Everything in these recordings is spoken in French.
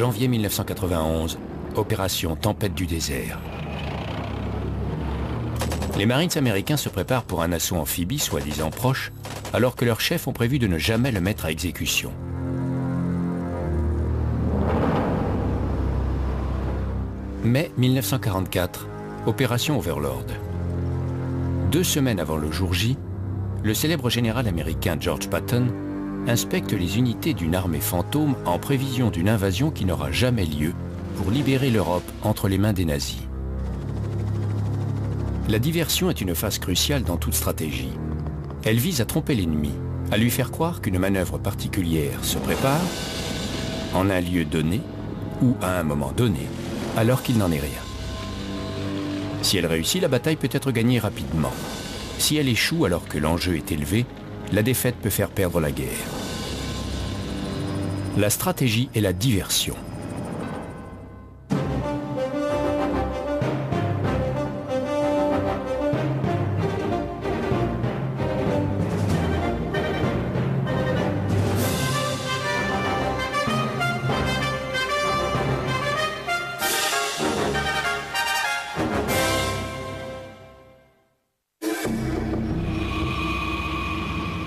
Janvier 1991, opération Tempête du désert. Les Marines américains se préparent pour un assaut amphibie soi-disant proche, alors que leurs chefs ont prévu de ne jamais le mettre à exécution. Mai 1944, opération Overlord. 2 semaines avant le jour J, le célèbre général américain George Patton inspecte les unités d'une armée fantôme en prévision d'une invasion qui n'aura jamais lieu pour libérer l'Europe entre les mains des nazis. La diversion est une phase cruciale dans toute stratégie. Elle vise à tromper l'ennemi, à lui faire croire qu'une manœuvre particulière se prépare en un lieu donné ou à un moment donné, alors qu'il n'en est rien. Si elle réussit, la bataille peut être gagnée rapidement. Si elle échoue alors que l'enjeu est élevé, la défaite peut faire perdre la guerre. La stratégie est la diversion.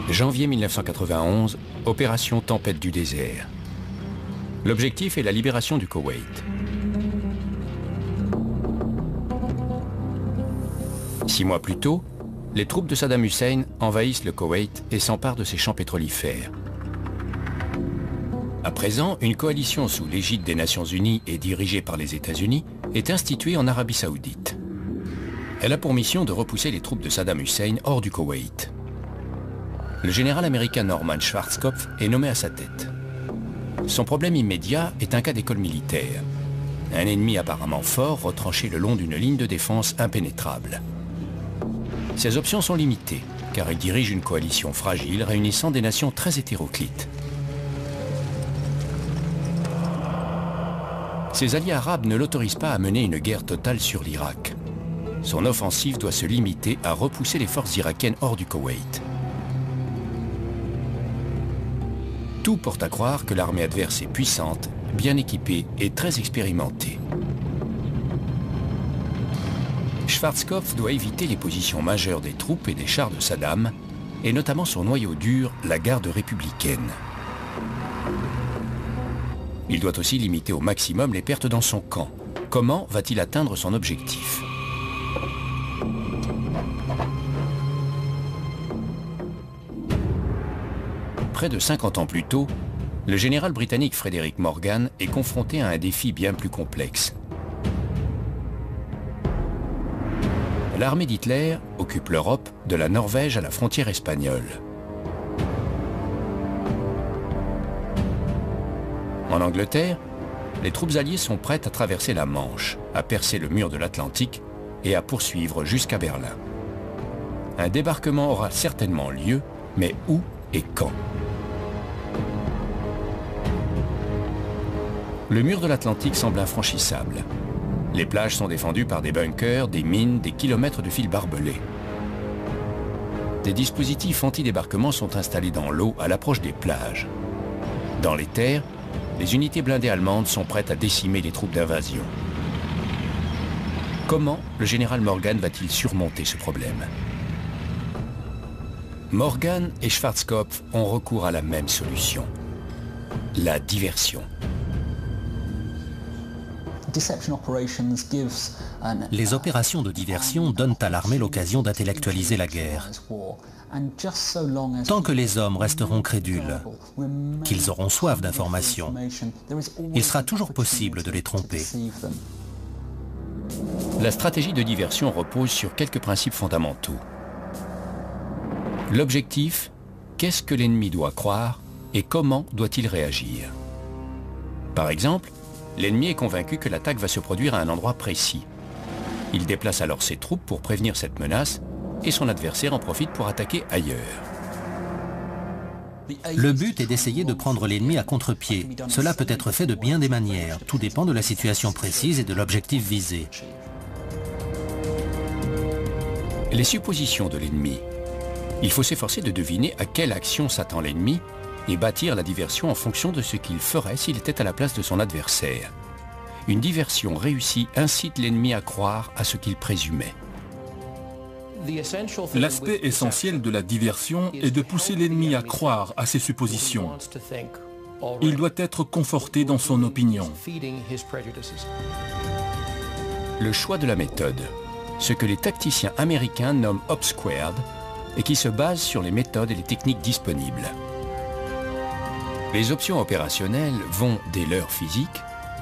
Janvier 1991, opération Tempête du désert. L'objectif est la libération du Koweït. 6 mois plus tôt, les troupes de Saddam Hussein envahissent le Koweït et s'emparent de ses champs pétrolifères. À présent, une coalition sous l'égide des Nations Unies et dirigée par les États-Unis est instituée en Arabie Saoudite. Elle a pour mission de repousser les troupes de Saddam Hussein hors du Koweït. Le général américain Norman Schwarzkopf est nommé à sa tête. Son problème immédiat est un cas d'école militaire. Un ennemi apparemment fort retranché le long d'une ligne de défense impénétrable. Ses options sont limitées, car il dirige une coalition fragile réunissant des nations très hétéroclites. Ses alliés arabes ne l'autorisent pas à mener une guerre totale sur l'Irak. Son offensive doit se limiter à repousser les forces irakiennes hors du Koweït. Tout porte à croire que l'armée adverse est puissante, bien équipée et très expérimentée. Schwarzkopf doit éviter les positions majeures des troupes et des chars de Saddam, et notamment son noyau dur, la garde républicaine. Il doit aussi limiter au maximum les pertes dans son camp. Comment va-t-il atteindre son objectif ? Près de 50 ans plus tôt, le général britannique Frederick Morgan est confronté à un défi bien plus complexe. L'armée d'Hitler occupe l'Europe de la Norvège à la frontière espagnole. En Angleterre, les troupes alliées sont prêtes à traverser la Manche, à percer le mur de l'Atlantique et à poursuivre jusqu'à Berlin. Un débarquement aura certainement lieu, mais où et quand ? Le mur de l'Atlantique semble infranchissable. Les plages sont défendues par des bunkers, des mines, des kilomètres de fils barbelés. Des dispositifs anti-débarquement sont installés dans l'eau à l'approche des plages. Dans les terres, les unités blindées allemandes sont prêtes à décimer les troupes d'invasion. Comment le général Morgan va-t-il surmonter ce problème ? Morgan et Schwarzkopf ont recours à la même solution, la diversion. Les opérations de diversion donnent à l'armée l'occasion d'intellectualiser la guerre. Tant que les hommes resteront crédules, qu'ils auront soif d'informations, il sera toujours possible de les tromper. La stratégie de diversion repose sur quelques principes fondamentaux. L'objectif, qu'est-ce que l'ennemi doit croire et comment doit-il réagir? Par exemple, l'ennemi est convaincu que l'attaque va se produire à un endroit précis. Il déplace alors ses troupes pour prévenir cette menace et son adversaire en profite pour attaquer ailleurs. Le but est d'essayer de prendre l'ennemi à contre-pied. Cela peut être fait de bien des manières. Tout dépend de la situation précise et de l'objectif visé. Les suppositions de l'ennemi. Il faut s'efforcer de deviner à quelle action s'attend l'ennemi et bâtir la diversion en fonction de ce qu'il ferait s'il était à la place de son adversaire. Une diversion réussie incite l'ennemi à croire à ce qu'il présumait. L'aspect essentiel de la diversion est de pousser l'ennemi à croire à ses suppositions. Il doit être conforté dans son opinion. Le choix de la méthode, ce que les tacticiens américains nomment Op-Squared, et qui se base sur les méthodes et les techniques disponibles. Les options opérationnelles vont des leurres physiques,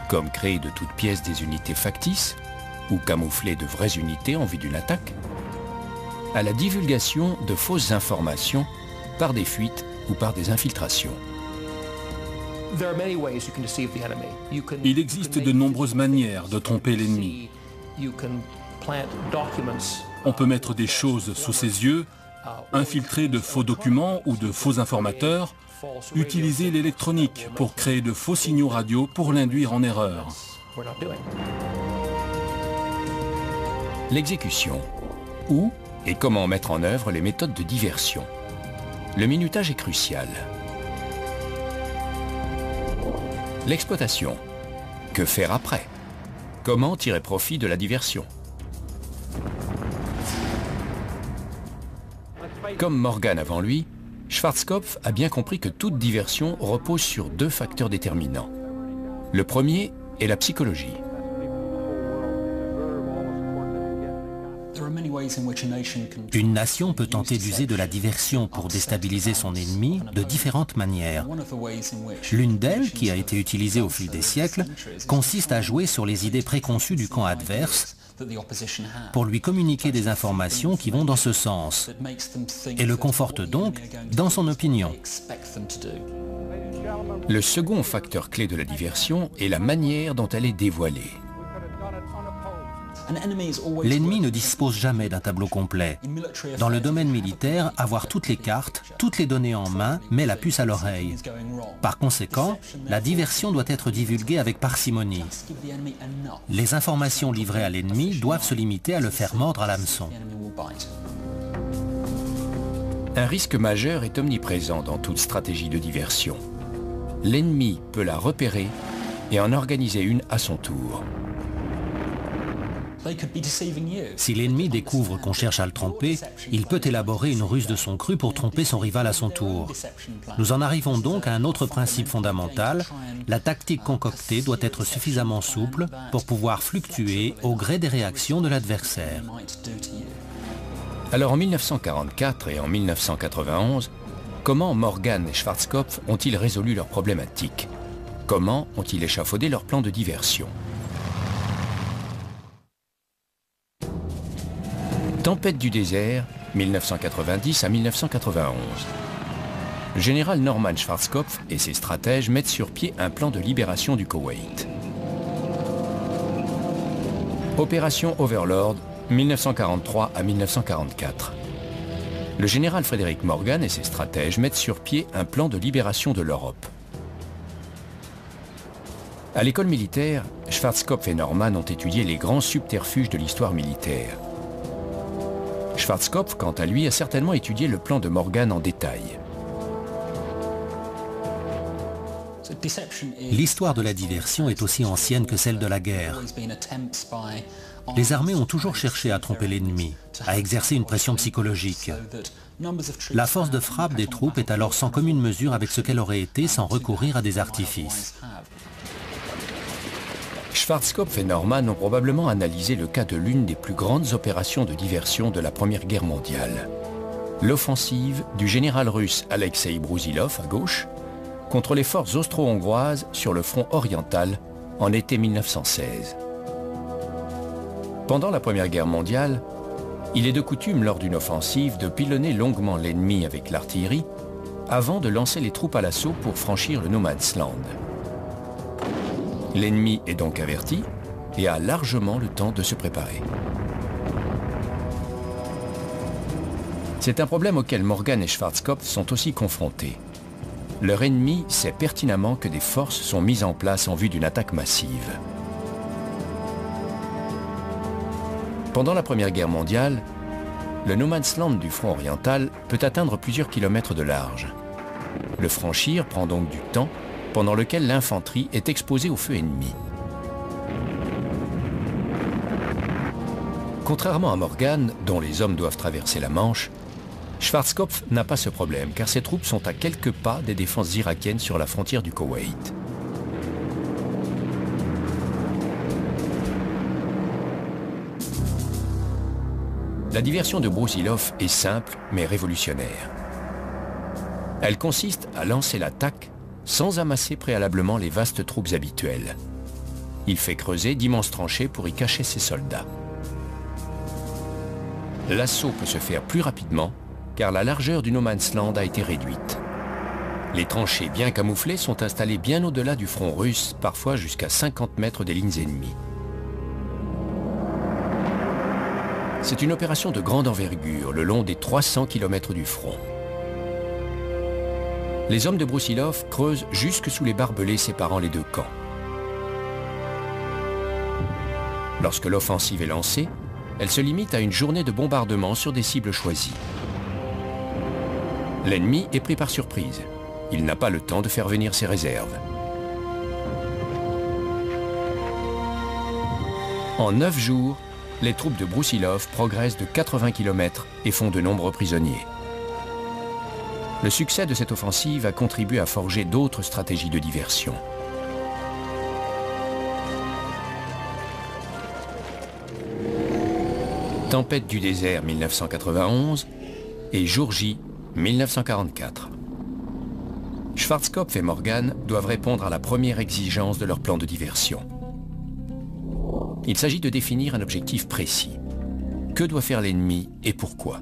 comme créer de toutes pièces des unités factices, ou camoufler de vraies unités en vue d'une attaque, à la divulgation de fausses informations par des fuites ou par des infiltrations. Il existe de nombreuses manières de tromper l'ennemi. On peut mettre des choses sous ses yeux, infiltrer de faux documents ou de faux informateurs, utiliser l'électronique pour créer de faux signaux radio pour l'induire en erreur. L'exécution. Où et comment mettre en œuvre les méthodes de diversion. Le minutage est crucial. L'exploitation. Que faire après? Comment tirer profit de la diversion? Comme Morgan avant lui, Schwarzkopf a bien compris que toute diversion repose sur deux facteurs déterminants. Le premier est la psychologie. Une nation peut tenter d'user de la diversion pour déstabiliser son ennemi de différentes manières. L'une d'elles, qui a été utilisée au fil des siècles, consiste à jouer sur les idées préconçues du camp adverse pour lui communiquer des informations qui vont dans ce sens et le confortent donc dans son opinion. Le second facteur clé de la diversion est la manière dont elle est dévoilée. L'ennemi ne dispose jamais d'un tableau complet. Dans le domaine militaire, avoir toutes les cartes, toutes les données en main met la puce à l'oreille. Par conséquent, la diversion doit être divulguée avec parcimonie. Les informations livrées à l'ennemi doivent se limiter à le faire mordre à l'hameçon. Un risque majeur est omniprésent dans toute stratégie de diversion. L'ennemi peut la repérer et en organiser une à son tour. Si l'ennemi découvre qu'on cherche à le tromper, il peut élaborer une ruse de son cru pour tromper son rival à son tour. Nous en arrivons donc à un autre principe fondamental. La tactique concoctée doit être suffisamment souple pour pouvoir fluctuer au gré des réactions de l'adversaire. Alors en 1944 et en 1991, comment Morgan et Schwarzkopf ont-ils résolu leurs problématiques? Comment ont-ils échafaudé leur plan de diversion? Tempête du désert, 1990 à 1991. Le général Norman Schwarzkopf et ses stratèges mettent sur pied un plan de libération du Koweït. Opération Overlord, 1943 à 1944. Le général Frederick Morgan et ses stratèges mettent sur pied un plan de libération de l'Europe. À l'école militaire, Schwarzkopf et Norman ont étudié les grands subterfuges de l'histoire militaire. Schwarzkopf, quant à lui, a certainement étudié le plan de Morgan en détail. L'histoire de la diversion est aussi ancienne que celle de la guerre. Les armées ont toujours cherché à tromper l'ennemi, à exercer une pression psychologique. La force de frappe des troupes est alors sans commune mesure avec ce qu'elle aurait été sans recourir à des artifices. Schwarzkopf et Norman ont probablement analysé le cas de l'une des plus grandes opérations de diversion de la Première Guerre mondiale. L'offensive du général russe Alexei Brusilov à gauche contre les forces austro-hongroises sur le front oriental en été 1916. Pendant la Première Guerre mondiale, il est de coutume lors d'une offensive de pilonner longuement l'ennemi avec l'artillerie avant de lancer les troupes à l'assaut pour franchir le No Man's Land. L'ennemi est donc averti et a largement le temps de se préparer. C'est un problème auquel Morgan et Schwarzkopf sont aussi confrontés. Leur ennemi sait pertinemment que des forces sont mises en place en vue d'une attaque massive. Pendant la Première Guerre mondiale, le No Man's Land du front oriental peut atteindre plusieurs kilomètres de large. Le franchir prend donc du temps, pendant lequel l'infanterie est exposée au feu ennemi. Contrairement à Morgan, dont les hommes doivent traverser la Manche, Schwarzkopf n'a pas ce problème, car ses troupes sont à quelques pas des défenses irakiennes sur la frontière du Koweït. La diversion de Brusilov est simple, mais révolutionnaire. Elle consiste à lancer l'attaque sans amasser préalablement les vastes troupes habituelles. Il fait creuser d'immenses tranchées pour y cacher ses soldats. L'assaut peut se faire plus rapidement, car la largeur du No Man's Land a été réduite. Les tranchées bien camouflées sont installées bien au-delà du front russe, parfois jusqu'à 50 mètres des lignes ennemies. C'est une opération de grande envergure, le long des 300 km du front. Les hommes de Brusilov creusent jusque sous les barbelés séparant les deux camps. Lorsque l'offensive est lancée, elle se limite à une journée de bombardement sur des cibles choisies. L'ennemi est pris par surprise. Il n'a pas le temps de faire venir ses réserves. En 9 jours, les troupes de Brusilov progressent de 80 km et font de nombreux prisonniers. Le succès de cette offensive a contribué à forger d'autres stratégies de diversion. Tempête du désert 1991 et Jour J 1944. Schwarzkopf et Morgan doivent répondre à la première exigence de leur plan de diversion. Il s'agit de définir un objectif précis. Que doit faire l'ennemi et pourquoi?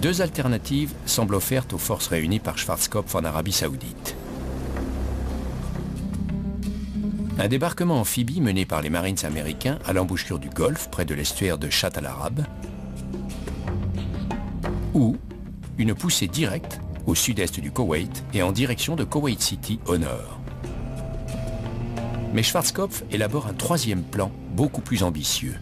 Deux alternatives semblent offertes aux forces réunies par Schwarzkopf en Arabie Saoudite. Un débarquement amphibie mené par les Marines américains à l'embouchure du Golfe, près de l'estuaire de Shatt al-Arab, ou une poussée directe au sud-est du Koweït et en direction de Kuwait City au nord. Mais Schwarzkopf élabore un troisième plan beaucoup plus ambitieux.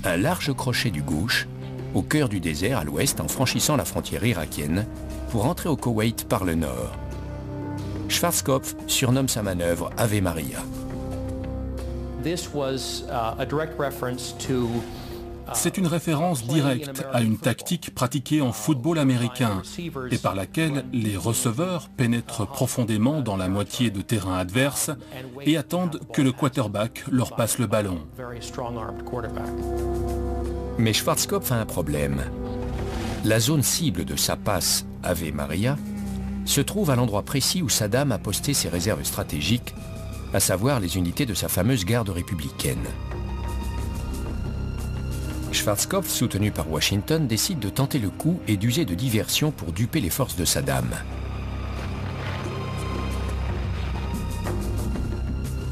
Un large crochet du gauche, au cœur du désert à l'ouest en franchissant la frontière irakienne, pour entrer au Koweït par le nord. Schwarzkopf surnomme sa manœuvre Ave Maria. C'est une référence directe à une tactique pratiquée en football américain et par laquelle les receveurs pénètrent profondément dans la moitié de terrain adverse et attendent que le quarterback leur passe le ballon. Mais Schwarzkopf a un problème. La zone cible de sa passe Ave Maria se trouve à l'endroit précis où Saddam a posté ses réserves stratégiques, à savoir les unités de sa fameuse garde républicaine. Schwarzkopf, soutenu par Washington, décide de tenter le coup et d'user de diversion pour duper les forces de Saddam.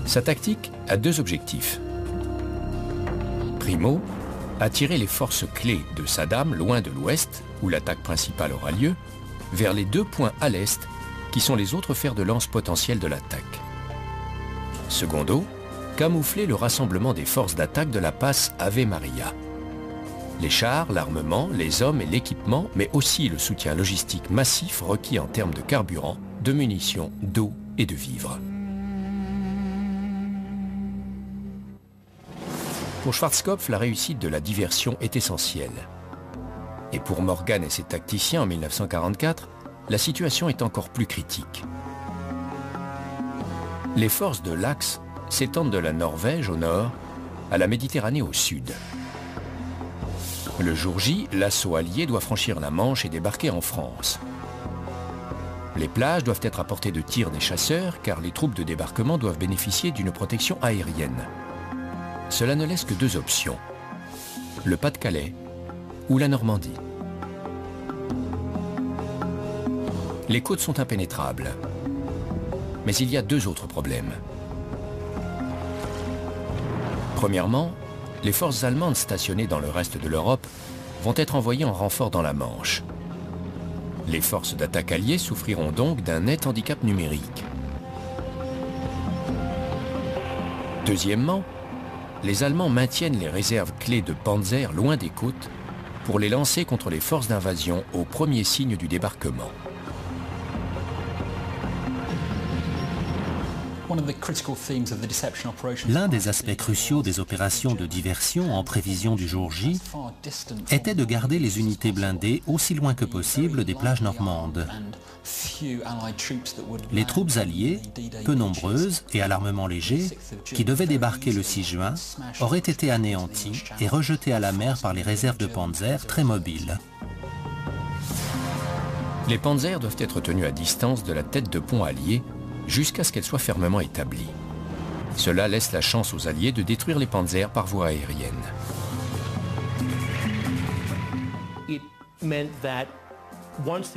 Sa tactique a deux objectifs. Primo, attirer les forces clés de Saddam loin de l'ouest, où l'attaque principale aura lieu, vers les deux points à l'est, qui sont les autres fers de lance potentiels de l'attaque. Secondo, camoufler le rassemblement des forces d'attaque de la passe Ave Maria. Les chars, l'armement, les hommes et l'équipement, mais aussi le soutien logistique massif requis en termes de carburant, de munitions, d'eau et de vivres. Pour Schwarzkopf, la réussite de la diversion est essentielle. Et pour Morgan et ses tacticiens en 1944, la situation est encore plus critique. Les forces de l'Axe s'étendent de la Norvège au nord à la Méditerranée au sud. Le jour J, l'assaut allié doit franchir la Manche et débarquer en France. Les plages doivent être à portée de tir des chasseurs car les troupes de débarquement doivent bénéficier d'une protection aérienne. Cela ne laisse que deux options, le Pas-de-Calais ou la Normandie. Les côtes sont impénétrables, mais il y a deux autres problèmes. Premièrement, les forces allemandes stationnées dans le reste de l'Europe vont être envoyées en renfort dans la Manche. Les forces d'attaque alliées souffriront donc d'un net handicap numérique. Deuxièmement, les Allemands maintiennent les réserves clés de Panzer loin des côtes pour les lancer contre les forces d'invasion au premier signe du débarquement. L'un des aspects cruciaux des opérations de diversion en prévision du jour J était de garder les unités blindées aussi loin que possible des plages normandes. Les troupes alliées, peu nombreuses et à l'armement léger, qui devaient débarquer le 6 juin, auraient été anéanties et rejetées à la mer par les réserves de Panzer très mobiles. Les panzers doivent être tenus à distance de la tête de pont alliée jusqu'à ce qu'elle soit fermement établie. Cela laisse la chance aux Alliés de détruire les panzers par voie aérienne.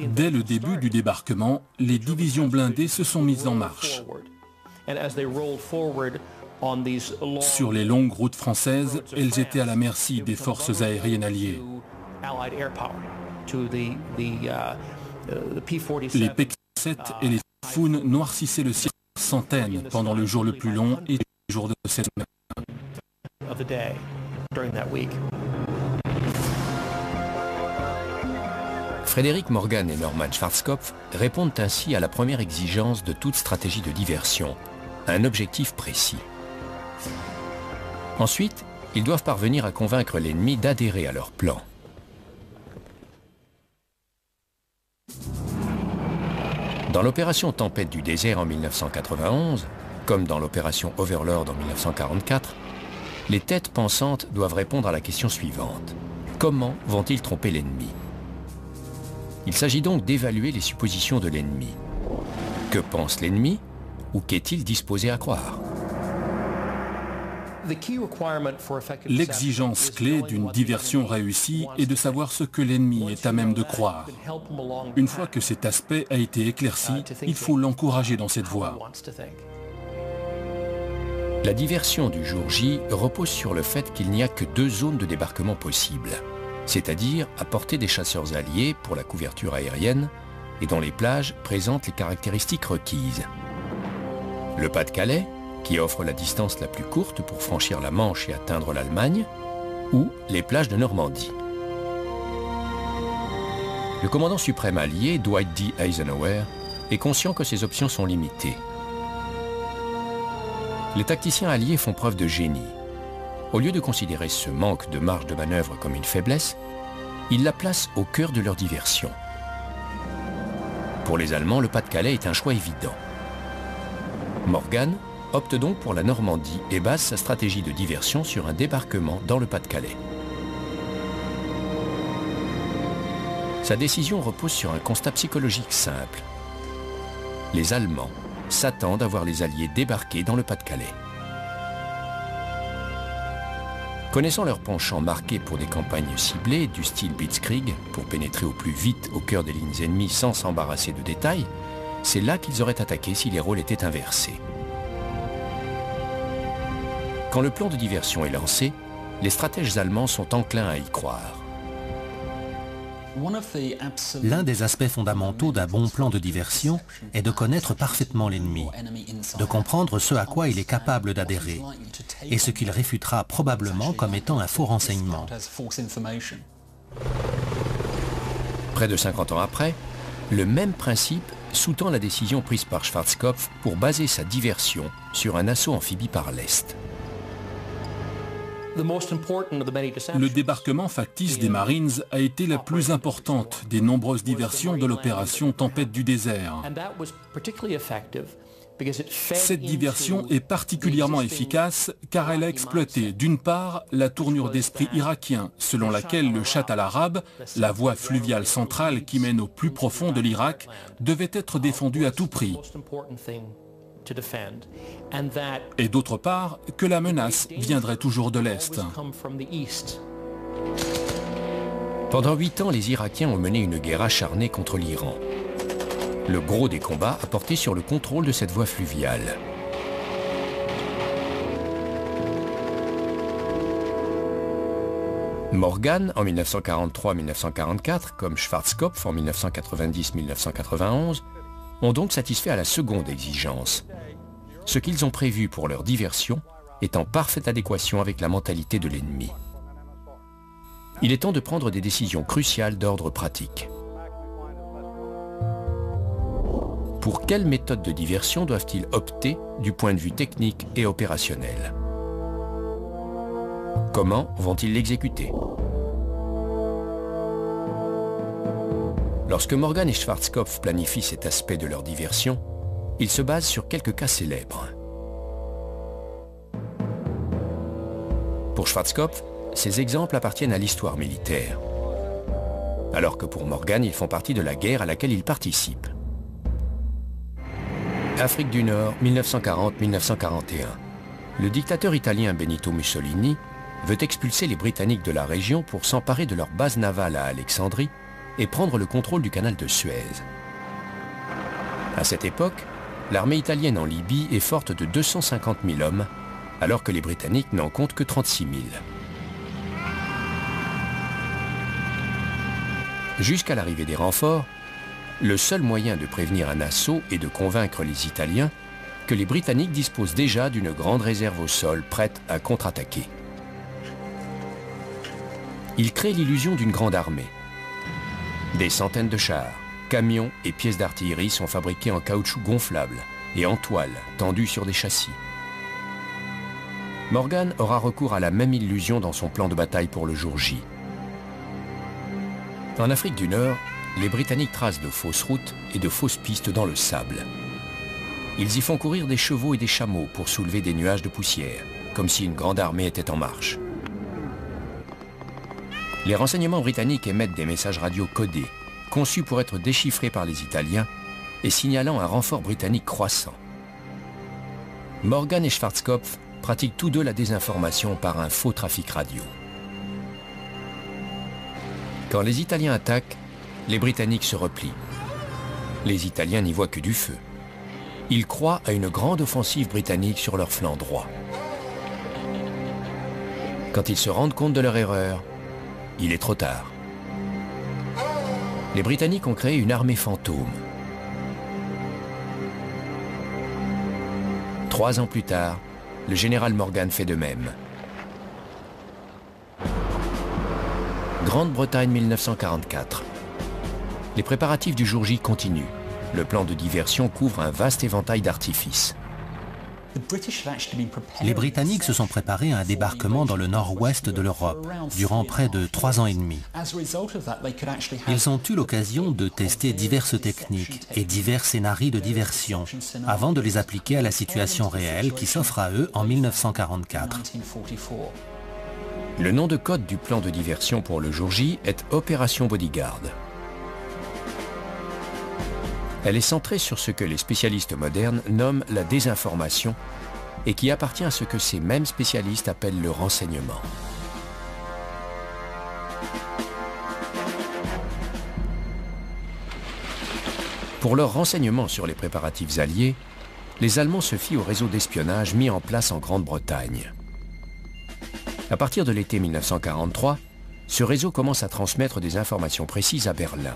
Dès le début du débarquement, les divisions blindées se sont mises en marche. Sur les longues routes françaises, elles étaient à la merci des forces aériennes alliées. Les P-47 et les Typhoon noircissaient le ciel par centaines pendant le jour le plus long et les jours de cette semaine. Frédéric Morgan et Norman Schwarzkopf répondent ainsi à la première exigence de toute stratégie de diversion, un objectif précis. Ensuite, ils doivent parvenir à convaincre l'ennemi d'adhérer à leur plan. Dans l'opération Tempête du désert en 1991, comme dans l'opération Overlord en 1944, les têtes pensantes doivent répondre à la question suivante. Comment vont-ils tromper l'ennemi? Il s'agit donc d'évaluer les suppositions de l'ennemi. Que pense l'ennemi ou qu'est-il disposé à croire? L'exigence clé d'une diversion réussie est de savoir ce que l'ennemi est à même de croire. Une fois que cet aspect a été éclairci, il faut l'encourager dans cette voie. La diversion du jour J repose sur le fait qu'il n'y a que 2 zones de débarquement possibles, c'est-à-dire à portée des chasseurs alliés pour la couverture aérienne et dont les plages présentent les caractéristiques requises. Le Pas-de-Calais, qui offre la distance la plus courte pour franchir la Manche et atteindre l'Allemagne, ou les plages de Normandie. Le commandant suprême allié, Dwight D. Eisenhower, est conscient que ces options sont limitées. Les tacticiens alliés font preuve de génie. Au lieu de considérer ce manque de marge de manœuvre comme une faiblesse, ils la placent au cœur de leur diversion. Pour les Allemands, le Pas-de-Calais est un choix évident. Morgan opte donc pour la Normandie et base sa stratégie de diversion sur un débarquement dans le Pas-de-Calais. Sa décision repose sur un constat psychologique simple. Les Allemands s'attendent à voir les Alliés débarquer dans le Pas-de-Calais. Connaissant leur penchant marqué pour des campagnes ciblées du style Blitzkrieg, pour pénétrer au plus vite au cœur des lignes ennemies sans s'embarrasser de détails, c'est là qu'ils auraient attaqué si les rôles étaient inversés. Quand le plan de diversion est lancé, les stratèges allemands sont enclins à y croire. L'un des aspects fondamentaux d'un bon plan de diversion est de connaître parfaitement l'ennemi, de comprendre ce à quoi il est capable d'adhérer et ce qu'il réfutera probablement comme étant un faux renseignement. Près de 50 ans après, le même principe sous-tend la décision prise par Schwarzkopf pour baser sa diversion sur un assaut amphibie par l'Est. Le débarquement factice des Marines a été la plus importante des nombreuses diversions de l'opération Tempête du désert. Cette diversion est particulièrement efficace car elle a exploité d'une part la tournure d'esprit irakien selon laquelle le Chat al-Arabe, la voie fluviale centrale qui mène au plus profond de l'Irak, devait être défendue à tout prix. Et d'autre part, que la menace viendrait toujours de l'Est. Pendant 8 ans, les Irakiens ont mené une guerre acharnée contre l'Iran. Le gros des combats a porté sur le contrôle de cette voie fluviale. Morgan, en 1943-1944, comme Schwarzkopf en 1990-1991, ont donc satisfait à la seconde exigence. Ce qu'ils ont prévu pour leur diversion est en parfaite adéquation avec la mentalité de l'ennemi. Il est temps de prendre des décisions cruciales d'ordre pratique. Pour quelle méthode de diversion doivent-ils opter du point de vue technique et opérationnel? Comment vont-ils l'exécuter? Lorsque Morgan et Schwarzkopf planifient cet aspect de leur diversion, ils se basent sur quelques cas célèbres. Pour Schwarzkopf, ces exemples appartiennent à l'histoire militaire, alors que pour Morgan, ils font partie de la guerre à laquelle ils participent. Afrique du Nord, 1940-1941. Le dictateur italien Benito Mussolini veut expulser les Britanniques de la région pour s'emparer de leur base navale à Alexandrie et prendre le contrôle du canal de Suez. À cette époque, l'armée italienne en Libye est forte de 250 000 hommes, alors que les Britanniques n'en comptent que 36 000. Jusqu'à l'arrivée des renforts, le seul moyen de prévenir un assaut est de convaincre les Italiens que les Britanniques disposent déjà d'une grande réserve au sol prête à contre-attaquer. Ils créent l'illusion d'une grande armée. Des centaines de chars, camions et pièces d'artillerie sont fabriqués en caoutchouc gonflable et en toile tendue sur des châssis. Morgan aura recours à la même illusion dans son plan de bataille pour le jour J. En Afrique du Nord, les Britanniques tracent de fausses routes et de fausses pistes dans le sable. Ils y font courir des chevaux et des chameaux pour soulever des nuages de poussière, comme si une grande armée était en marche. Les renseignements britanniques émettent des messages radio codés, conçus pour être déchiffrés par les Italiens et signalant un renfort britannique croissant. Morgan et Schwarzkopf pratiquent tous deux la désinformation par un faux trafic radio. Quand les Italiens attaquent, les Britanniques se replient. Les Italiens n'y voient que du feu. Ils croient à une grande offensive britannique sur leur flanc droit. Quand ils se rendent compte de leur erreur, il est trop tard. Les Britanniques ont créé une armée fantôme. 3 ans plus tard, le général Morgan fait de même. Grande-Bretagne 1944. Les préparatifs du jour J continuent. Le plan de diversion couvre un vaste éventail d'artifices. Les Britanniques se sont préparés à un débarquement dans le nord-ouest de l'Europe durant près de 3 ans et demi. Ils ont eu l'occasion de tester diverses techniques et divers scénarios de diversion avant de les appliquer à la situation réelle qui s'offre à eux en 1944. Le nom de code du plan de diversion pour le jour J est Opération Bodyguard. Elle est centrée sur ce que les spécialistes modernes nomment la désinformation et qui appartient à ce que ces mêmes spécialistes appellent le renseignement. Pour leurs renseignements sur les préparatifs alliés, les Allemands se fient au réseau d'espionnage mis en place en Grande-Bretagne. À partir de l'été 1943, ce réseau commence à transmettre des informations précises à Berlin.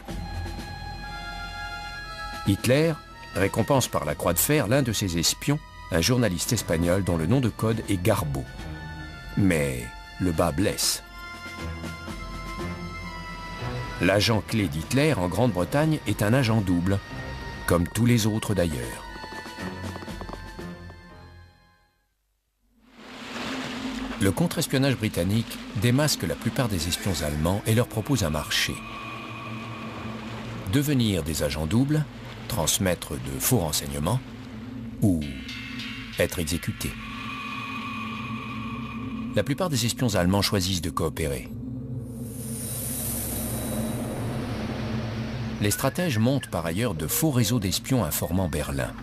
Hitler récompense par la Croix de Fer l'un de ses espions, un journaliste espagnol dont le nom de code est Garbo. Mais le bas blesse. L'agent clé d'Hitler en Grande-Bretagne est un agent double, comme tous les autres d'ailleurs. Le contre-espionnage britannique démasque la plupart des espions allemands et leur propose un marché. Devenir des agents doubles, transmettre de faux renseignements ou être exécutés. La plupart des espions allemands choisissent de coopérer. Les stratèges montent par ailleurs de faux réseaux d'espions informant Berlin.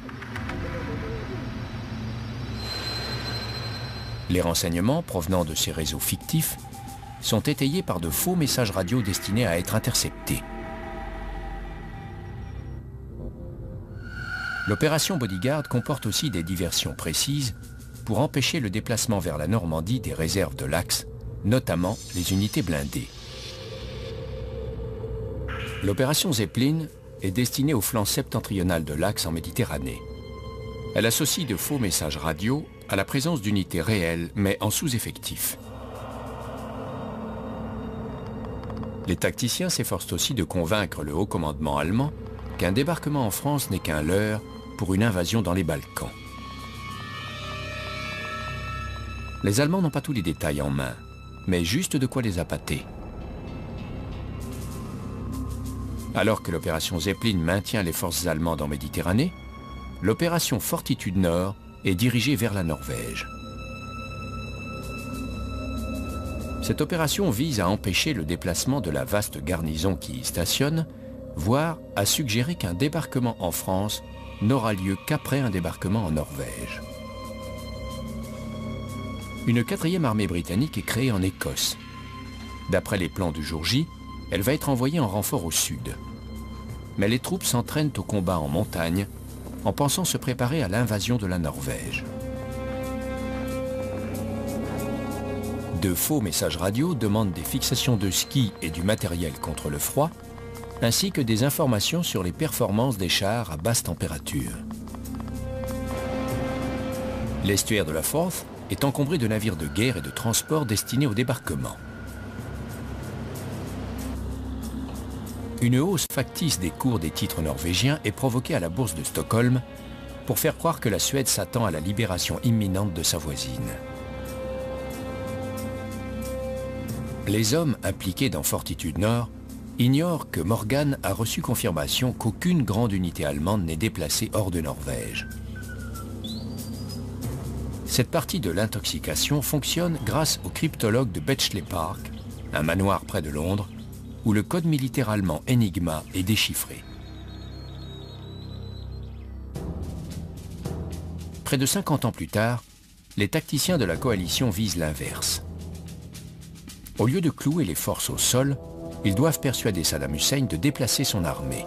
Les renseignements provenant de ces réseaux fictifs sont étayés par de faux messages radio destinés à être interceptés. L'opération Bodyguard comporte aussi des diversions précises pour empêcher le déplacement vers la Normandie des réserves de l'Axe, notamment les unités blindées. L'opération Zeppelin est destinée au flanc septentrional de l'Axe en Méditerranée. Elle associe de faux messages radio à la présence d'unités réelles mais en sous-effectif. Les tacticiens s'efforcent aussi de convaincre le haut commandement allemand qu'un débarquement en France n'est qu'un leurre pour une invasion dans les Balkans. Les Allemands n'ont pas tous les détails en main, mais juste de quoi les appâter. Alors que l'opération Zeppelin maintient les forces allemandes en Méditerranée, l'opération Fortitude Nord est dirigée vers la Norvège. Cette opération vise à empêcher le déplacement de la vaste garnison qui y stationne, voire à suggérer qu'un débarquement en France n'aura lieu qu'après un débarquement en Norvège. Une 4e armée britannique est créée en Écosse. D'après les plans du jour J, elle va être envoyée en renfort au sud. Mais les troupes s'entraînent au combat en montagne, en pensant se préparer à l'invasion de la Norvège. De faux messages radio demandent des fixations de ski et du matériel contre le froid, ainsi que des informations sur les performances des chars à basse température. L'estuaire de la Forth est encombré de navires de guerre et de transport destinés au débarquement. Une hausse factice des cours des titres norvégiens est provoquée à la bourse de Stockholm pour faire croire que la Suède s'attend à la libération imminente de sa voisine. Les hommes impliqués dans Fortitude Nord ignorent que Morgan a reçu confirmation qu'aucune grande unité allemande n'est déplacée hors de Norvège. Cette partie de l'intoxication fonctionne grâce au cryptologue de Bletchley Park, un manoir près de Londres, où le code militaire allemand Enigma est déchiffré. Près de 50 ans plus tard, les tacticiens de la coalition visent l'inverse. Au lieu de clouer les forces au sol, ils doivent persuader Saddam Hussein de déplacer son armée.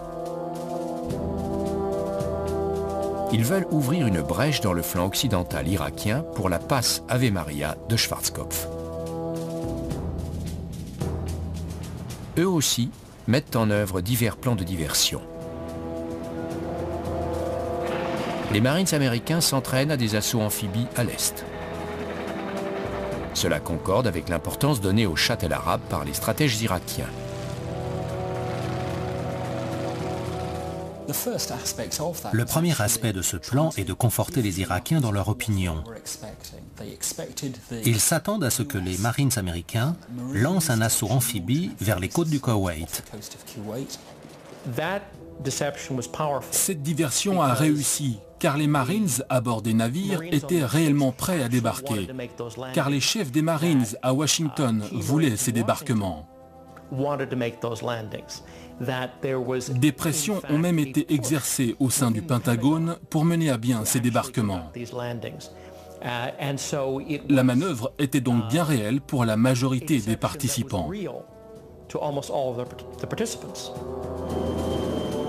Ils veulent ouvrir une brèche dans le flanc occidental irakien pour la passe Ave Maria de Schwarzkopf. Eux aussi mettent en œuvre divers plans de diversion. Les Marines américains s'entraînent à des assauts amphibies à l'est. Cela concorde avec l'importance donnée au châtel arabe par les stratèges irakiens. Le premier aspect de ce plan est de conforter les Irakiens dans leur opinion. Ils s'attendent à ce que les Marines américains lancent un assaut amphibie vers les côtes du Koweït. Cette diversion a réussi, car les Marines à bord des navires étaient réellement prêts à débarquer, car les chefs des Marines à Washington voulaient ces débarquements. Des pressions ont même été exercées au sein du Pentagone pour mener à bien ces débarquements. La manœuvre était donc bien réelle pour la majorité des participants.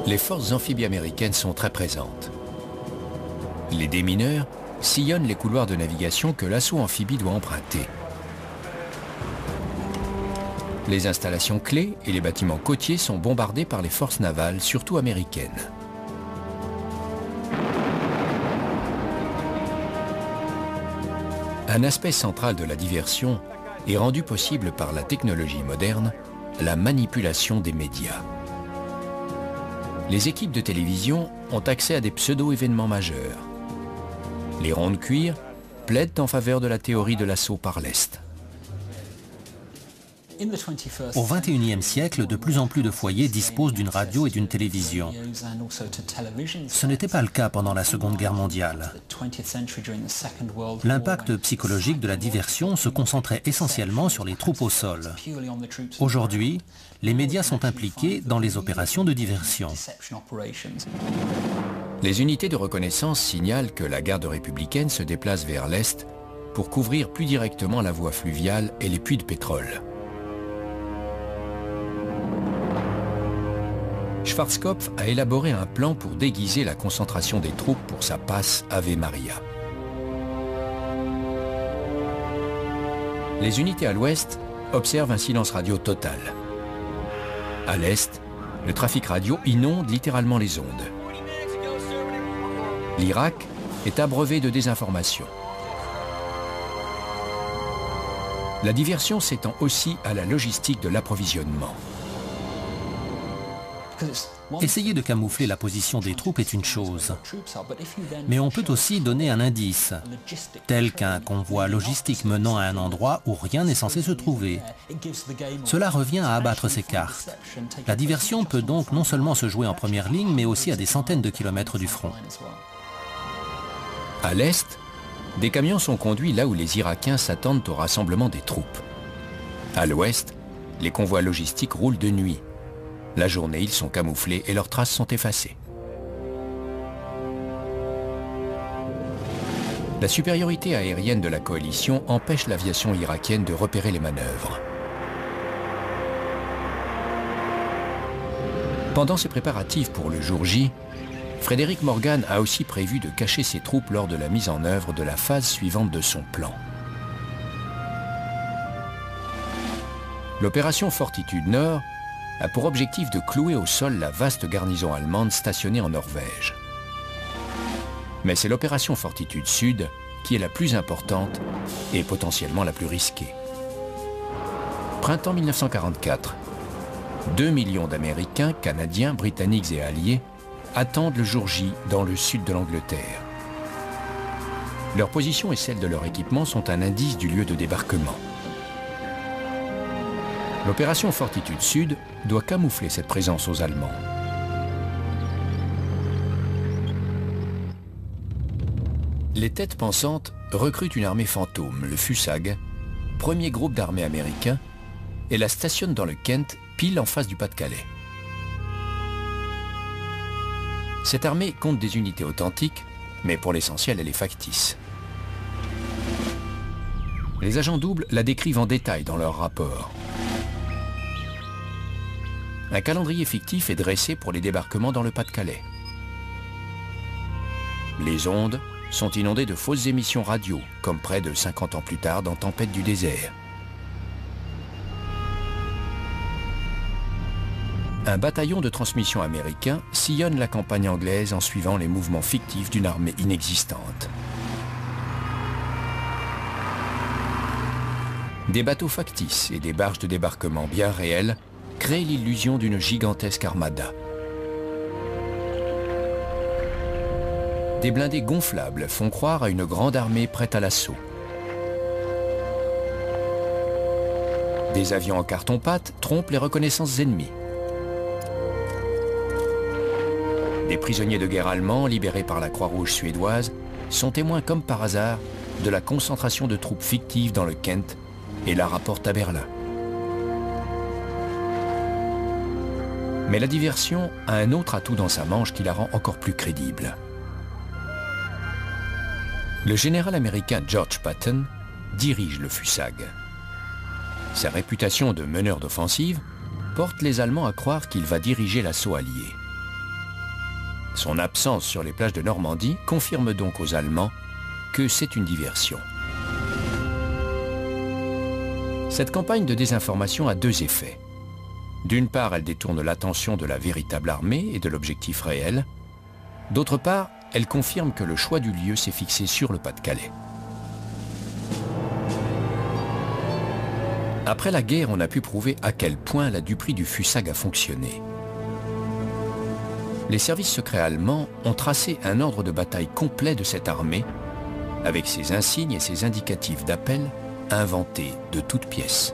Les forces amphibies américaines sont très présentes. Les démineurs sillonnent les couloirs de navigation que l'assaut amphibie doit emprunter. Les installations clés et les bâtiments côtiers sont bombardés par les forces navales, surtout américaines. Un aspect central de la diversion est rendu possible par la technologie moderne, la manipulation des médias. Les équipes de télévision ont accès à des pseudo-événements majeurs. Les ronds de cuir plaident en faveur de la théorie de l'assaut par l'Est. Au XXIe siècle, de plus en plus de foyers disposent d'une radio et d'une télévision. Ce n'était pas le cas pendant la Seconde Guerre mondiale. L'impact psychologique de la diversion se concentrait essentiellement sur les troupes au sol. Aujourd'hui, les médias sont impliqués dans les opérations de diversion. Les unités de reconnaissance signalent que la garde républicaine se déplace vers l'Est pour couvrir plus directement la voie fluviale et les puits de pétrole. Schwarzkopf a élaboré un plan pour déguiser la concentration des troupes pour sa passe Ave Maria. Les unités à l'ouest observent un silence radio total. À l'est, le trafic radio inonde littéralement les ondes. L'Irak est abreuvé de désinformation. La diversion s'étend aussi à la logistique de l'approvisionnement. Essayer de camoufler la position des troupes est une chose, mais on peut aussi donner un indice, tel qu'un convoi logistique menant à un endroit où rien n'est censé se trouver. Cela revient à abattre ces cartes. La diversion peut donc non seulement se jouer en première ligne, mais aussi à des centaines de kilomètres du front. À l'est, des camions sont conduits là où les Irakiens s'attendent au rassemblement des troupes. À l'ouest, les convois logistiques roulent de nuit. La journée, ils sont camouflés et leurs traces sont effacées. La supériorité aérienne de la coalition empêche l'aviation irakienne de repérer les manœuvres. Pendant ses préparatifs pour le jour J, Frederick Morgan a aussi prévu de cacher ses troupes lors de la mise en œuvre de la phase suivante de son plan. L'opération Fortitude Nord a pour objectif de clouer au sol la vaste garnison allemande stationnée en Norvège. Mais c'est l'opération Fortitude Sud qui est la plus importante et potentiellement la plus risquée. Printemps 1944. 2 millions d'Américains, Canadiens, Britanniques et Alliés attendent le jour J dans le sud de l'Angleterre. Leur position et celle de leur équipement sont un indice du lieu de débarquement. L'opération Fortitude Sud doit camoufler cette présence aux Allemands. Les têtes pensantes recrutent une armée fantôme, le FUSAG, premier groupe d'armée américain, et la stationnent dans le Kent, pile en face du Pas-de-Calais. Cette armée compte des unités authentiques, mais pour l'essentiel, elle est factice. Les agents doubles la décrivent en détail dans leur rapport. Un calendrier fictif est dressé pour les débarquements dans le Pas-de-Calais. Les ondes sont inondées de fausses émissions radio, comme près de 50 ans plus tard dans Tempête du désert. Un bataillon de transmission américain sillonne la campagne anglaise en suivant les mouvements fictifs d'une armée inexistante. Des bateaux factices et des barges de débarquement bien réelles créent l'illusion d'une gigantesque armada. Des blindés gonflables font croire à une grande armée prête à l'assaut. Des avions en carton-pâte trompent les reconnaissances ennemies. Des prisonniers de guerre allemands, libérés par la Croix-Rouge suédoise, sont témoins comme par hasard de la concentration de troupes fictives dans le Kent et la rapportent à Berlin. Mais la diversion a un autre atout dans sa manche qui la rend encore plus crédible. Le général américain George Patton dirige le FUSAG. Sa réputation de meneur d'offensive porte les Allemands à croire qu'il va diriger l'assaut allié. Son absence sur les plages de Normandie confirme donc aux Allemands que c'est une diversion. Cette campagne de désinformation a deux effets. D'une part, elle détourne l'attention de la véritable armée et de l'objectif réel. D'autre part, elle confirme que le choix du lieu s'est fixé sur le Pas-de-Calais. Après la guerre, on a pu prouver à quel point la duperie du FUSAG a fonctionné. Les services secrets allemands ont tracé un ordre de bataille complet de cette armée, avec ses insignes et ses indicatifs d'appel inventés de toutes pièces.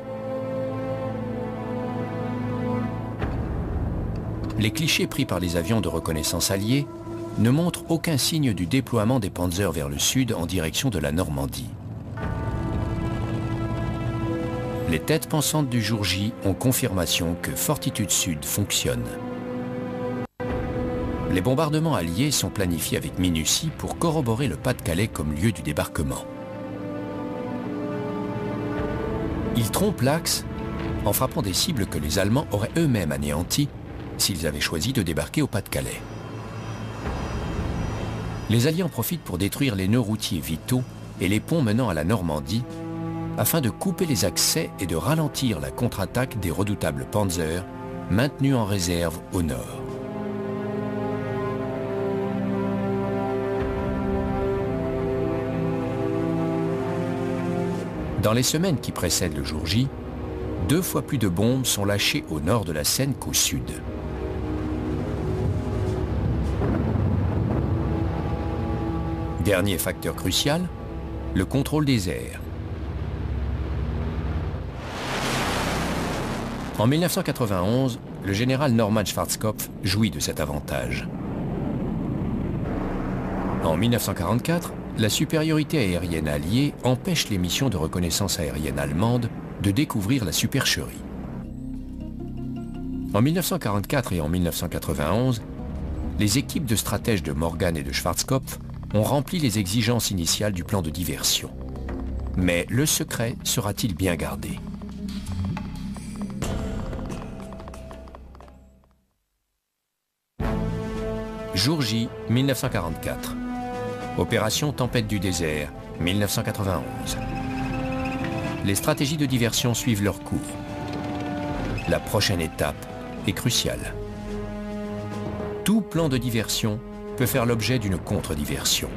Les clichés pris par les avions de reconnaissance alliés ne montrent aucun signe du déploiement des Panzers vers le sud en direction de la Normandie. Les têtes pensantes du jour J ont confirmation que Fortitude Sud fonctionne. Les bombardements alliés sont planifiés avec minutie pour corroborer le Pas-de-Calais comme lieu du débarquement. Ils trompent l'axe en frappant des cibles que les Allemands auraient eux-mêmes anéanties s'ils avaient choisi de débarquer au Pas-de-Calais. Les Alliés en profitent pour détruire les nœuds routiers vitaux et les ponts menant à la Normandie afin de couper les accès et de ralentir la contre-attaque des redoutables Panzers maintenus en réserve au nord. Dans les semaines qui précèdent le jour J, 2 fois plus de bombes sont lâchées au nord de la Seine qu'au sud. Dernier facteur crucial, le contrôle des airs. En 1991, le général Norman Schwarzkopf jouit de cet avantage. En 1944, la supériorité aérienne alliée empêche les missions de reconnaissance aérienne allemandes de découvrir la supercherie. En 1944 et en 1991, les équipes de stratèges de Morgan et de Schwarzkopf ont rempli les exigences initiales du plan de diversion. Mais le secret sera-t-il bien gardé? Jour J, 1944. Opération Tempête du désert, 1991. Les stratégies de diversion suivent leur cours. La prochaine étape est cruciale. Tout plan de diversion peut faire l'objet d'une contre-diversion.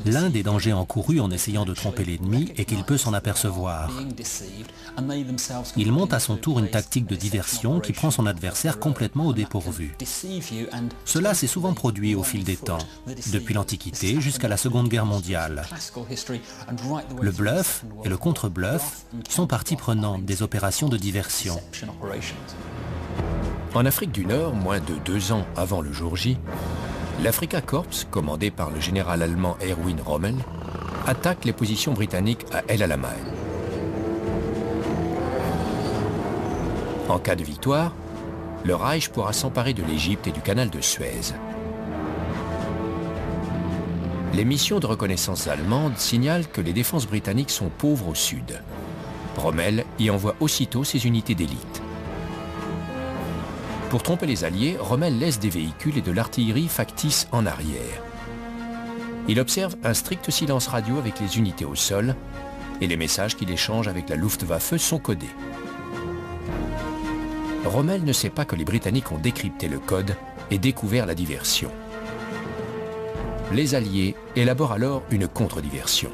L'un des dangers encourus en essayant de tromper l'ennemi est qu'il peut s'en apercevoir. Il monte à son tour une tactique de diversion qui prend son adversaire complètement au dépourvu. Cela s'est souvent produit au fil des temps, depuis l'Antiquité jusqu'à la Seconde Guerre mondiale. Le bluff et le contre-bluff sont partie prenante des opérations de diversion. En Afrique du Nord, moins de 2 ans avant le jour J, l'Afrika Korps, commandé par le général allemand Erwin Rommel, attaque les positions britanniques à El Alamein. En cas de victoire, le Reich pourra s'emparer de l'Égypte et du canal de Suez. Les missions de reconnaissance allemandes signalent que les défenses britanniques sont pauvres au sud. Rommel y envoie aussitôt ses unités d'élite. Pour tromper les Alliés, Rommel laisse des véhicules et de l'artillerie factice en arrière. Il observe un strict silence radio avec les unités au sol et les messages qu'il échange avec la Luftwaffe sont codés. Rommel ne sait pas que les Britanniques ont décrypté le code et découvert la diversion. Les Alliés élaborent alors une contre-diversion.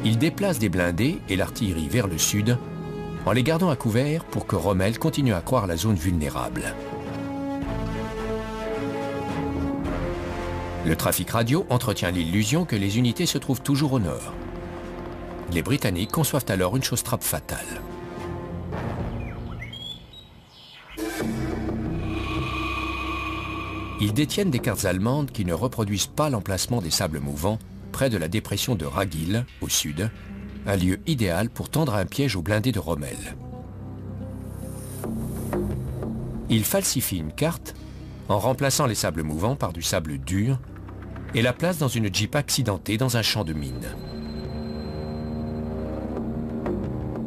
Ils déplacent des blindés et l'artillerie vers le sud en les gardant à couvert pour que Rommel continue à croire la zone vulnérable. Le trafic radio entretient l'illusion que les unités se trouvent toujours au nord. Les Britanniques conçoivent alors une chose-trappe fatale. Ils détiennent des cartes allemandes qui ne reproduisent pas l'emplacement des sables mouvants près de la dépression de Ragil, au sud, un lieu idéal pour tendre un piège aux blindés de Rommel. Il falsifie une carte en remplaçant les sables mouvants par du sable dur et la place dans une Jeep accidentée dans un champ de mines.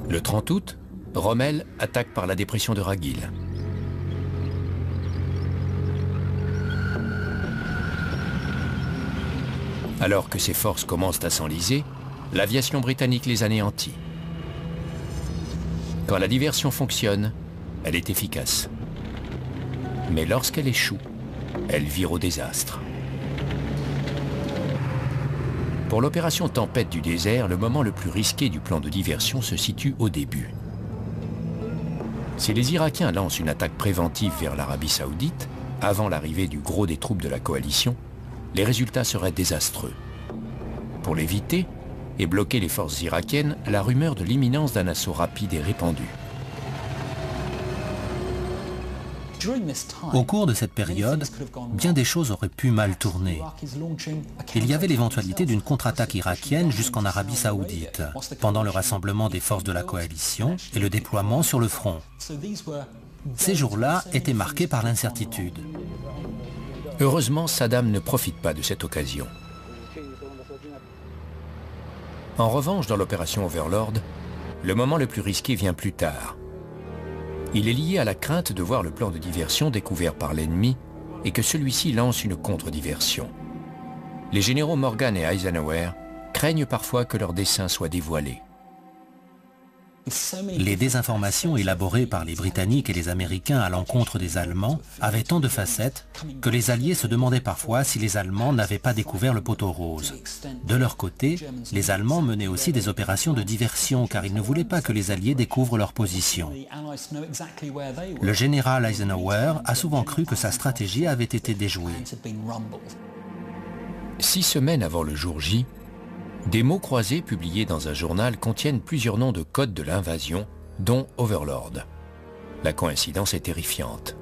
Le 30 août, Rommel attaque par la dépression de Ragil. Alors que ses forces commencent à s'enliser, l'aviation britannique les anéantit. Quand la diversion fonctionne, elle est efficace. Mais lorsqu'elle échoue, elle vire au désastre. Pour l'opération Tempête du désert, le moment le plus risqué du plan de diversion se situe au début. Si les Irakiens lancent une attaque préventive vers l'Arabie Saoudite, avant l'arrivée du gros des troupes de la coalition, les résultats seraient désastreux. Pour l'éviter et bloquer les forces irakiennes, la rumeur de l'imminence d'un assaut rapide est répandue. Au cours de cette période, bien des choses auraient pu mal tourner. Il y avait l'éventualité d'une contre-attaque irakienne jusqu'en Arabie Saoudite, pendant le rassemblement des forces de la coalition et le déploiement sur le front. Ces jours-là étaient marqués par l'incertitude. Heureusement, Saddam ne profite pas de cette occasion. En revanche, dans l'opération Overlord, le moment le plus risqué vient plus tard. Il est lié à la crainte de voir le plan de diversion découvert par l'ennemi et que celui-ci lance une contre-diversion. Les généraux Morgan et Eisenhower craignent parfois que leur dessein soit dévoilé. Les désinformations élaborées par les Britanniques et les Américains à l'encontre des Allemands avaient tant de facettes que les Alliés se demandaient parfois si les Allemands n'avaient pas découvert le poteau rose. De leur côté, les Allemands menaient aussi des opérations de diversion car ils ne voulaient pas que les Alliés découvrent leur position. Le général Eisenhower a souvent cru que sa stratégie avait été déjouée. 6 semaines avant le jour J, des mots croisés publiés dans un journal contiennent plusieurs noms de codes de l'invasion, dont Overlord. La coïncidence est terrifiante.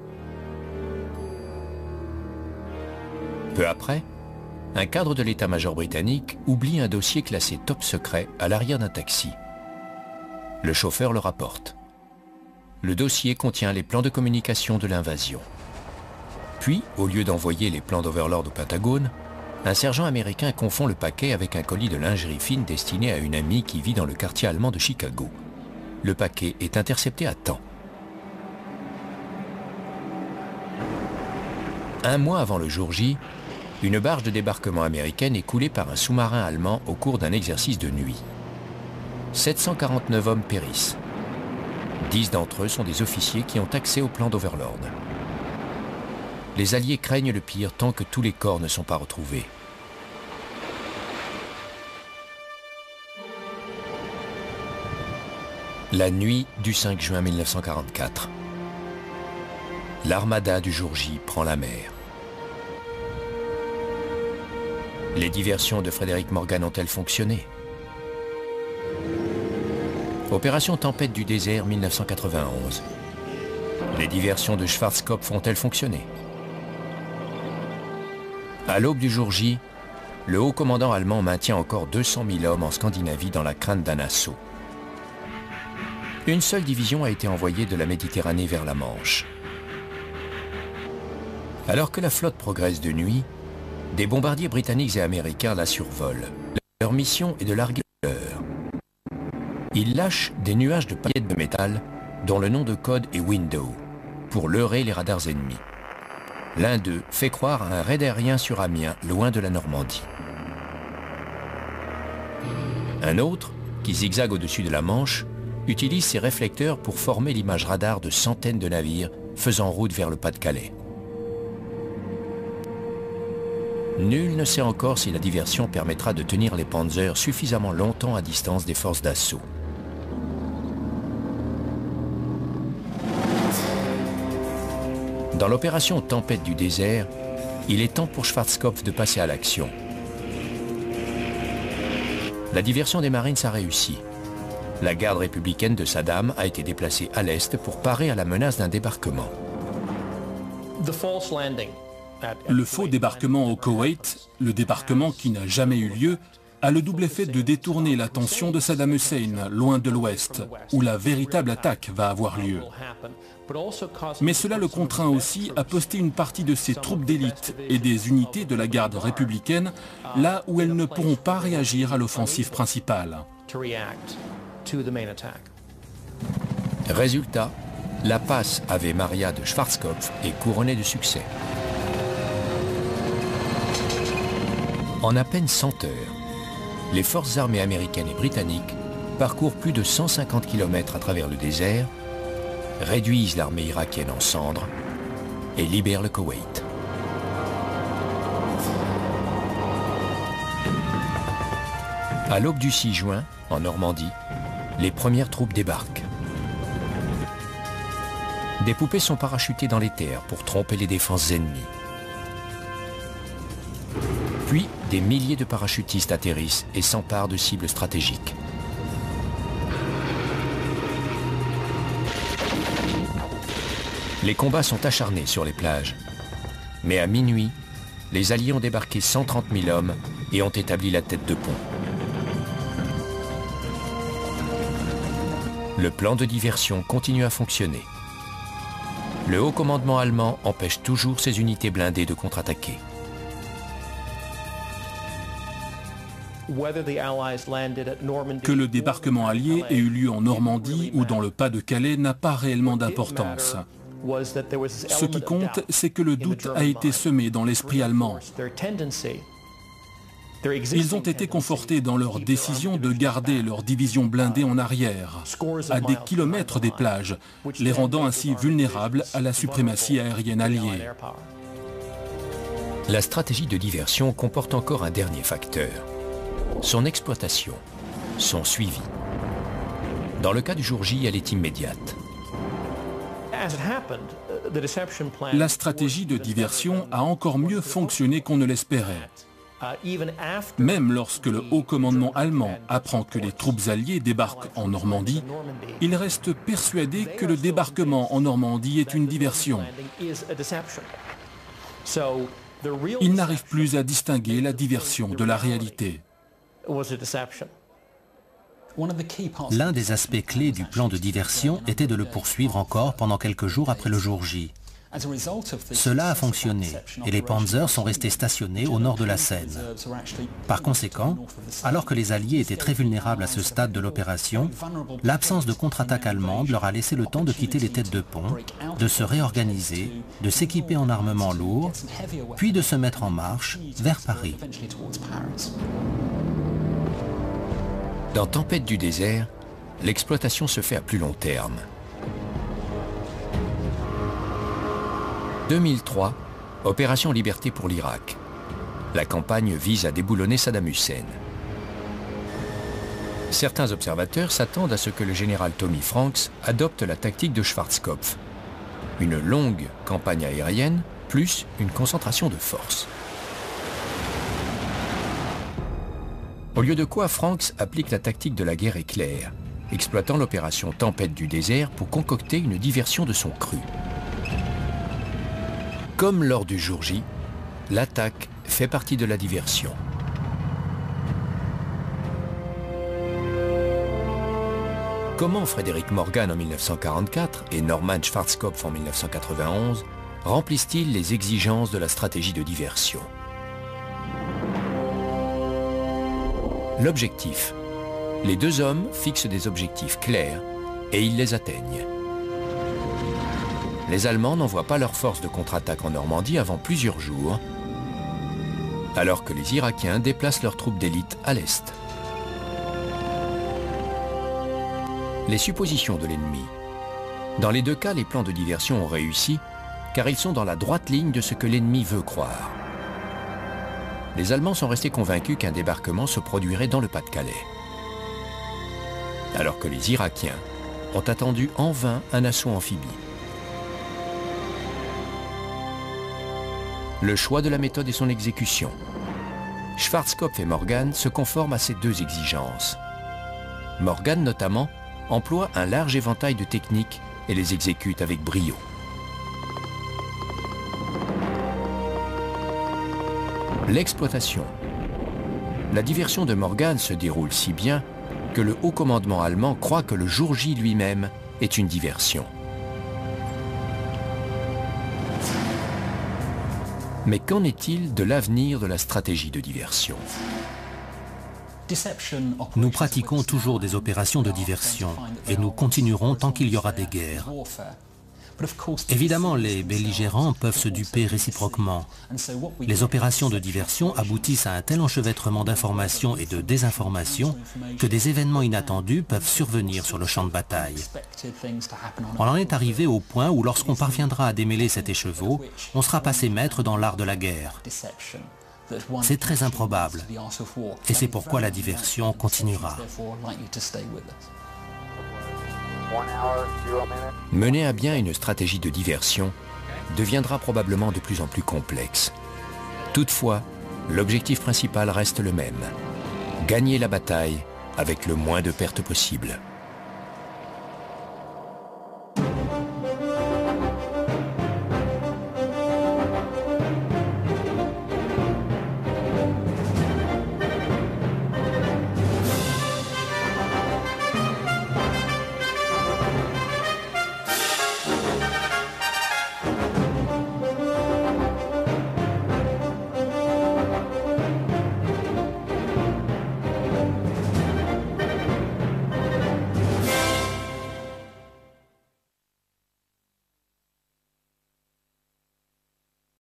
Peu après, un cadre de l'état-major britannique oublie un dossier classé top secret à l'arrière d'un taxi. Le chauffeur le rapporte. Le dossier contient les plans de communication de l'invasion. Puis, au lieu d'envoyer les plans d'Overlord au Pentagone, un sergent américain confond le paquet avec un colis de lingerie fine destiné à une amie qui vit dans le quartier allemand de Chicago. Le paquet est intercepté à temps. Un mois avant le jour J, une barge de débarquement américaine est coulée par un sous-marin allemand au cours d'un exercice de nuit. 749 hommes périssent. 10 d'entre eux sont des officiers qui ont accès au plan d'Overlord. Les Alliés craignent le pire tant que tous les corps ne sont pas retrouvés. La nuit du 5 juin 1944. L'armada du jour J prend la mer. Les diversions de Frederick Morgan ont-elles fonctionné? Opération Tempête du désert 1991. Les diversions de Schwarzkopf ont-elles fonctionné? À l'aube du jour J, le haut commandant allemand maintient encore 200 000 hommes en Scandinavie dans la crainte d'un assaut. Une seule division a été envoyée de la Méditerranée vers la Manche. Alors que la flotte progresse de nuit, des bombardiers britanniques et américains la survolent. Leur mission est de larguer l'heure. Ils lâchent des nuages de paillettes de métal dont le nom de code est Window pour leurrer les radars ennemis. L'un d'eux fait croire à un raid aérien sur Amiens, loin de la Normandie. Un autre, qui zigzague au-dessus de la Manche, utilise ses réflecteurs pour former l'image radar de centaines de navires faisant route vers le Pas-de-Calais. Nul ne sait encore si la diversion permettra de tenir les Panzers suffisamment longtemps à distance des forces d'assaut. Dans l'opération Tempête du désert, il est temps pour Schwarzkopf de passer à l'action. La diversion des Marines a réussi. La garde républicaine de Saddam a été déplacée à l'est pour parer à la menace d'un débarquement. Le faux débarquement au Koweït, le débarquement qui n'a jamais eu lieu, a le double effet de détourner l'attention de Saddam Hussein, loin de l'ouest, où la véritable attaque va avoir lieu. Mais cela le contraint aussi à poster une partie de ses troupes d'élite et des unités de la garde républicaine là où elles ne pourront pas réagir à l'offensive principale. Résultat, la passe Ave Maria de Schwarzkopf est couronnée de succès. En à peine 100 heures, les forces armées américaines et britanniques parcourent plus de 150 km à travers le désert, réduisent l'armée irakienne en cendres et libèrent le Koweït. À l'aube du 6 juin, en Normandie, les premières troupes débarquent. Des poupées sont parachutées dans les terres pour tromper les défenses ennemies. Puis, des milliers de parachutistes atterrissent et s'emparent de cibles stratégiques. Les combats sont acharnés sur les plages. Mais à minuit, les Alliés ont débarqué 130 000 hommes et ont établi la tête de pont. Le plan de diversion continue à fonctionner. Le haut commandement allemand empêche toujours ses unités blindées de contre-attaquer. Que le débarquement allié ait eu lieu en Normandie ou dans le Pas-de-Calais n'a pas réellement d'importance. Ce qui compte, c'est que le doute a été semé dans l'esprit allemand. Ils ont été confortés dans leur décision de garder leur division blindée en arrière, à des kilomètres des plages, les rendant ainsi vulnérables à la suprématie aérienne alliée. La stratégie de diversion comporte encore un dernier facteur, son exploitation, son suivi. Dans le cas du jour J, elle est immédiate. La stratégie de diversion a encore mieux fonctionné qu'on ne l'espérait. Même lorsque le haut commandement allemand apprend que les troupes alliées débarquent en Normandie, il reste persuadé que le débarquement en Normandie est une diversion. Il n'arrive plus à distinguer la diversion de la réalité. L'un des aspects clés du plan de diversion était de le poursuivre encore pendant quelques jours après le jour J. Cela a fonctionné et les Panzers sont restés stationnés au nord de la Seine. Par conséquent, alors que les Alliés étaient très vulnérables à ce stade de l'opération, l'absence de contre-attaque allemande leur a laissé le temps de quitter les têtes de pont, de se réorganiser, de s'équiper en armement lourd, puis de se mettre en marche vers Paris. Dans Tempête du désert, l'exploitation se fait à plus long terme. 2003, opération Liberté pour l'Irak. La campagne vise à déboulonner Saddam Hussein. Certains observateurs s'attendent à ce que le général Tommy Franks adopte la tactique de Schwarzkopf. Une longue campagne aérienne, plus une concentration de force. Au lieu de quoi, Franks applique la tactique de la guerre éclair, exploitant l'opération Tempête du désert pour concocter une diversion de son cru. Comme lors du jour J, l'attaque fait partie de la diversion. Comment Frédéric Morgan en 1944 et Norman Schwarzkopf en 1991 remplissent-ils les exigences de la stratégie de diversion? L'objectif. Les deux hommes fixent des objectifs clairs et ils les atteignent. Les Allemands n'envoient pas leurs forces de contre-attaque en Normandie avant plusieurs jours, alors que les Irakiens déplacent leurs troupes d'élite à l'est. Les suppositions de l'ennemi. Dans les deux cas, les plans de diversion ont réussi, car ils sont dans la droite ligne de ce que l'ennemi veut croire. Les Allemands sont restés convaincus qu'un débarquement se produirait dans le Pas-de-Calais, alors que les Irakiens ont attendu en vain un assaut amphibie. Le choix de la méthode et son exécution. Schwarzkopf et Morgan se conforment à ces deux exigences. Morgan, notamment, emploie un large éventail de techniques et les exécute avec brio. L'exploitation. La diversion de Morgan se déroule si bien que le haut commandement allemand croit que le jour J lui-même est une diversion. Mais qu'en est-il de l'avenir de la stratégie de diversion? Nous pratiquons toujours des opérations de diversion et nous continuerons tant qu'il y aura des guerres. Évidemment, les belligérants peuvent se duper réciproquement. Les opérations de diversion aboutissent à un tel enchevêtrement d'informations et de désinformations que des événements inattendus peuvent survenir sur le champ de bataille. On en est arrivé au point où lorsqu'on parviendra à démêler cet écheveau, on sera passé maître dans l'art de la guerre. C'est très improbable et c'est pourquoi la diversion continuera. Mener à bien une stratégie de diversion deviendra probablement de plus en plus complexe. Toutefois, l'objectif principal reste le même: gagner la bataille avec le moins de pertes possible.